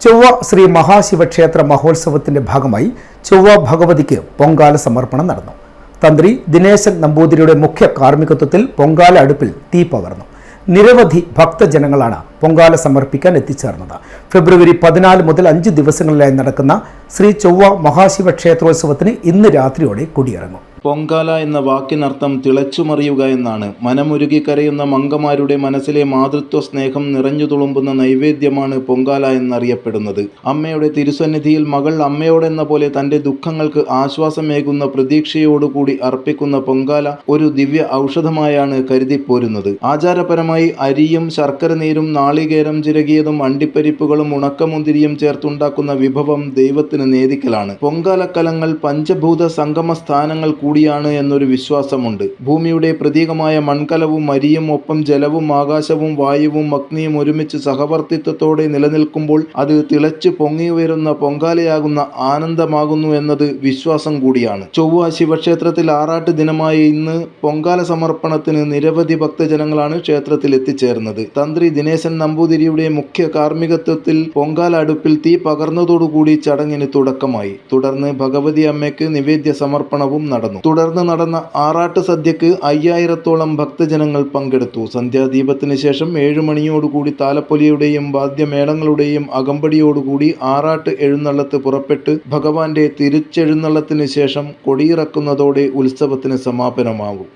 ചൊവ്വ ശ്രീ മഹാശിവക്ഷേത്ര മഹോത്സവത്തിന്റെ ഭാഗമായി ചൊവ്വ ഭഗവതിക്ക് പൊങ്കാല സമർപ്പണം നടന്നു. തന്ത്രി ദിനേശൻ നമ്പൂതിരിയുടെ മുഖ്യ കാർമ്മികത്വത്തിൽ പൊങ്കാല അടുപ്പിൽ തീ പകർന്നു. നിരവധി ഭക്തജനങ്ങളാണ് പൊങ്കാല സമർപ്പിക്കാൻ എത്തിച്ചേർന്നത്. ഫെബ്രുവരി 14 മുതൽ 5 ദിവസങ്ങളിലായി നടക്കുന്ന ശ്രീ ചൊവ്വ മഹാശിവക്ഷേത്രോത്സവത്തിന് ഇന്ന് രാത്രിയോടെ കൊടിയിറങ്ങും. പൊങ്കാല എന്ന വാക്കിനർത്ഥം തിളച്ചുമറിയുക എന്നാണ്. മനമുരുകി കരയുന്ന മങ്കമാരുടെ മനസ്സിലെ മാതൃത്വ സ്നേഹം നിറഞ്ഞു തുളുമ്പുന്ന നൈവേദ്യമാണ് പൊങ്കാല എന്നറിയപ്പെടുന്നത്. അമ്മയുടെ തിരുസന്നിധിയിൽ മകൾ അമ്മയോടെന്ന പോലെ തൻ്റെ ദുഃഖങ്ങൾക്ക് ആശ്വാസമേകുന്ന പ്രതീക്ഷയോടുകൂടി അർപ്പിക്കുന്ന പൊങ്കാല ഒരു ദിവ്യ ഔഷധമായാണ് കരുതിപ്പോരുന്നത്. ആചാരപരമായി അരിയും ശർക്കര നീരും നാളികേരം ചിരകിയതും അണ്ടിപ്പരിപ്പുകളും ഉണക്കമുന്തിരിയും ചേർത്തുണ്ടാക്കുന്ന വിഭവം ദൈവത്തിന് നേദിക്കലാണ്. പൊങ്കാലക്കലങ്ങൾ പഞ്ചഭൂത സംഗമ സ്ഥാനങ്ങൾ കൂടിയാണ് എന്നൊരു വിശ്വാസമുണ്ട്. ഭൂമിയുടെ പ്രതീകമായ മൺകലവും അരിയും ഒപ്പം ജലവും ആകാശവും വായുവും അഗ്നിയും ഒരുമിച്ച് സഹവർത്തിത്വത്തോടെ നിലനിൽക്കുമ്പോൾ അത് തിളച്ചു പൊങ്ങിയുയരുന്ന പൊങ്കാലയാകുന്ന ആനന്ദമാകുന്നു എന്നത് വിശ്വാസം കൂടിയാണ്. ചൊവ്വ ശിവക്ഷേത്രത്തിൽ ആറാട്ട് ദിനമായ ഇന്ന് പൊങ്കാല സമർപ്പണത്തിന് നിരവധി ഭക്തജനങ്ങളാണ് ക്ഷേത്രത്തിൽ എത്തിച്ചേർന്നത്. തന്ത്രി ദിനേശൻ നമ്പൂതിരിയുടെ മുഖ്യ കാർമ്മികത്വത്തിൽ പൊങ്കാല അടുപ്പിൽ തീ പകർന്നതോടുകൂടി ചടങ്ങിന് തുടക്കമായി. തുടർന്ന് ഭഗവതി അമ്മയ്ക്ക് നിവേദ്യ സമർപ്പണവും നടന്നു. തുടർന്ന് നടന്ന ആറാട്ട് സദ്യക്ക് 5000-ഓളം ഭക്തജനങ്ങൾ പങ്കെടുത്തു. സന്ധ്യാദീപത്തിന് ശേഷം 7 മണിയോടുകൂടി താലപ്പൊലിയുടെയും വാദ്യമേളങ്ങളുടെയും അകമ്പടിയോടുകൂടി ആറാട്ട് എഴുന്നള്ളത്ത് പുറപ്പെട്ട് ഭഗവാന്റെ തിരിച്ചെഴുന്നള്ളത്തിന് ശേഷം കൊടിയിറക്കുന്നതോടെ ഉത്സവത്തിന് സമാപനമാകും.